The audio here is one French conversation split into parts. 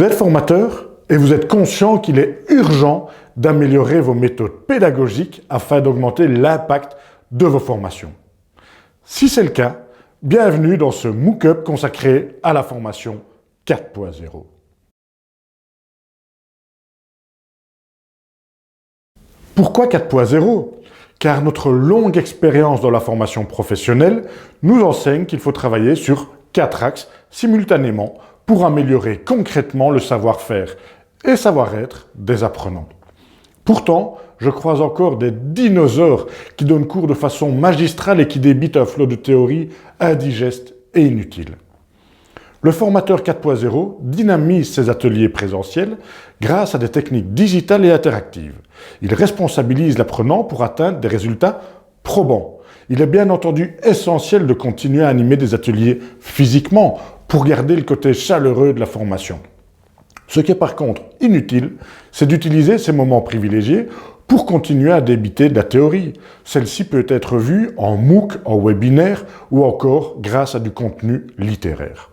Vous êtes formateur et vous êtes conscient qu'il est urgent d'améliorer vos méthodes pédagogiques afin d'augmenter l'impact de vos formations. Si c'est le cas, bienvenue dans ce MOOC consacré à la formation 4.0. Pourquoi 4.0 ? Car notre longue expérience dans la formation professionnelle nous enseigne qu'il faut travailler sur 4 axes simultanément pour améliorer concrètement le savoir-faire et savoir-être des apprenants. Pourtant, je croise encore des dinosaures qui donnent cours de façon magistrale et qui débitent un flot de théories indigestes et inutiles. Le formateur 4.0 dynamise ses ateliers présentiels grâce à des techniques digitales et interactives. Il responsabilise l'apprenant pour atteindre des résultats probants. Il est bien entendu essentiel de continuer à animer des ateliers physiquement pour garder le côté chaleureux de la formation. Ce qui est par contre inutile, c'est d'utiliser ces moments privilégiés pour continuer à débiter de la théorie. Celle-ci peut être vue en MOOC, en webinaire ou encore grâce à du contenu littéraire.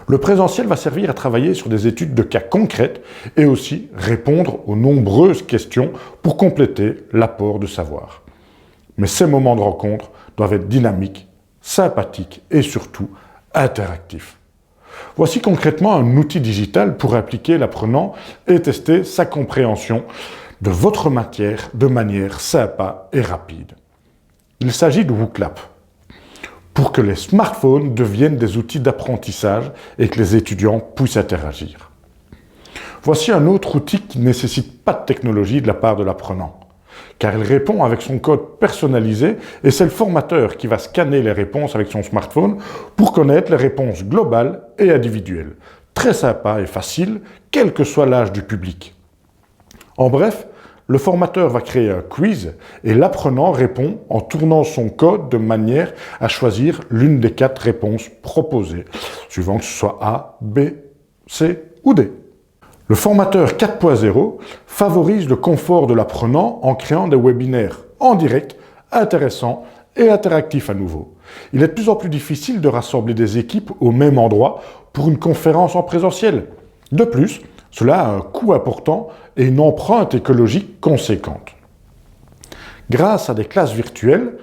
Le présentiel va servir à travailler sur des études de cas concrètes et aussi répondre aux nombreuses questions pour compléter l'apport de savoir. Mais ces moments de rencontre doivent être dynamiques, sympathiques et surtout interactifs. Voici concrètement un outil digital pour impliquer l'apprenant et tester sa compréhension de votre matière de manière sympa et rapide. Il s'agit de WooClap, pour que les smartphones deviennent des outils d'apprentissage et que les étudiants puissent interagir. Voici un autre outil qui ne nécessite pas de technologie de la part de l'apprenant, car il répond avec son code personnalisé et c'est le formateur qui va scanner les réponses avec son smartphone pour connaître les réponses globales et individuelles. Très sympa et facile, quel que soit l'âge du public. En bref, le formateur va créer un quiz et l'apprenant répond en tournant son code de manière à choisir l'une des 4 réponses proposées, suivant que ce soit A, B, C ou D. Le formateur 4.0 favorise le confort de l'apprenant en créant des webinaires en direct, intéressants et interactifs à nouveau. Il est de plus en plus difficile de rassembler des équipes au même endroit pour une conférence en présentiel. De plus, cela a un coût important et une empreinte écologique conséquente. Grâce à des classes virtuelles,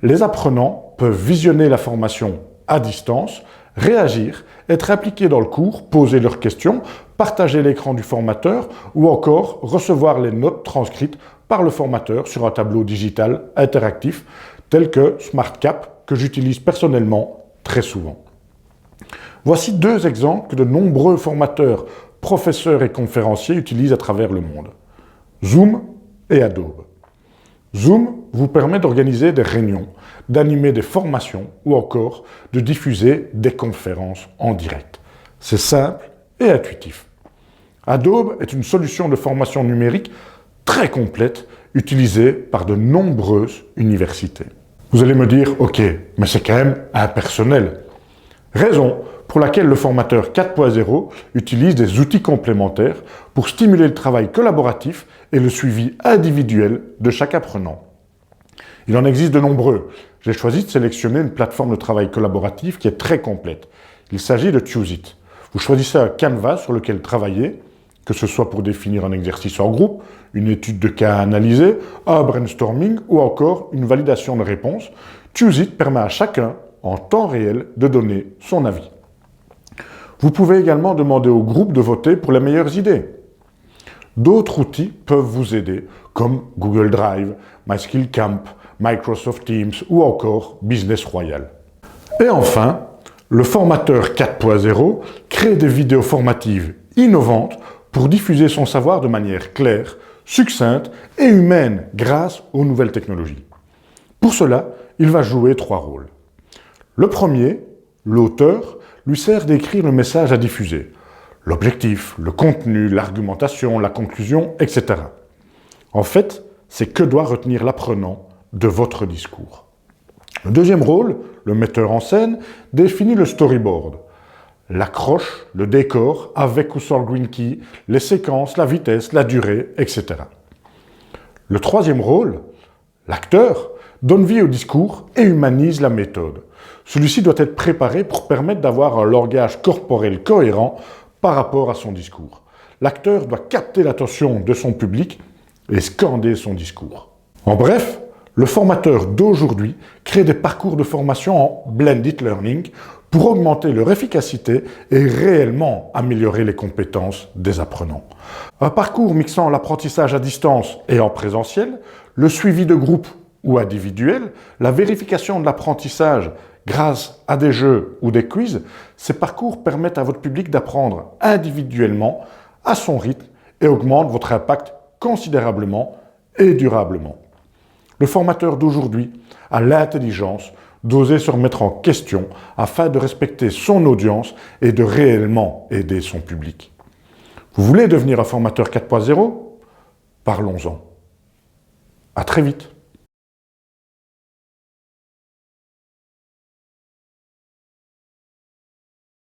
les apprenants peuvent visionner la formation à distance, réagir, être impliqués dans le cours, poser leurs questions, partager l'écran du formateur ou encore recevoir les notes transcrites par le formateur sur un tableau digital interactif tel que SmartCap que j'utilise personnellement très souvent. Voici 2 exemples que de nombreux formateurs, professeurs et conférenciers utilisent à travers le monde. Zoom et Adobe. Zoom vous permet d'organiser des réunions, d'animer des formations ou encore de diffuser des conférences en direct. C'est simple et intuitif. Adobe est une solution de formation numérique très complète utilisée par de nombreuses universités. Vous allez me dire, ok, mais c'est quand même impersonnel. Raison pour laquelle le formateur 4.0 utilise des outils complémentaires pour stimuler le travail collaboratif et le suivi individuel de chaque apprenant. Il en existe de nombreux. J'ai choisi de sélectionner une plateforme de travail collaboratif qui est très complète. Il s'agit de TuseIt. Vous choisissez un canevas sur lequel travailler, que ce soit pour définir un exercice en groupe, une étude de cas à analyser, un brainstorming ou encore une validation de réponses. TuseIt permet à chacun, en temps réel, de donner son avis. Vous pouvez également demander au groupe de voter pour les meilleures idées. D'autres outils peuvent vous aider, comme Google Drive, MySkillCamp, Microsoft Teams ou encore Business Royale. Et enfin, le formateur 4.0 crée des vidéos formatives innovantes pour diffuser son savoir de manière claire, succincte et humaine grâce aux nouvelles technologies. Pour cela, il va jouer 3 rôles. Le premier, l'auteur, lui sert d'écrire le message à diffuser. L'objectif, le contenu, l'argumentation, la conclusion, etc. En fait, c'est que doit retenir l'apprenant de votre discours. Le deuxième rôle, le metteur en scène, définit le storyboard. L'accroche, le décor, avec ou sans le green key, les séquences, la vitesse, la durée, etc. Le troisième rôle, l'acteur, donne vie au discours et humanise la méthode. Celui-ci doit être préparé pour permettre d'avoir un langage corporel cohérent par rapport à son discours. L'acteur doit capter l'attention de son public et scander son discours. En bref, le formateur d'aujourd'hui crée des parcours de formation en blended learning pour augmenter leur efficacité et réellement améliorer les compétences des apprenants. Un parcours mixant l'apprentissage à distance et en présentiel, le suivi de groupe ou individuel, la vérification de l'apprentissage grâce à des jeux ou des quiz, ces parcours permettent à votre public d'apprendre individuellement à son rythme et augmentent votre impact considérablement et durablement. Le formateur d'aujourd'hui a l'intelligence d'oser se remettre en question afin de respecter son audience et de réellement aider son public. Vous voulez devenir un formateur 4.0 ? Parlons-en. À très vite.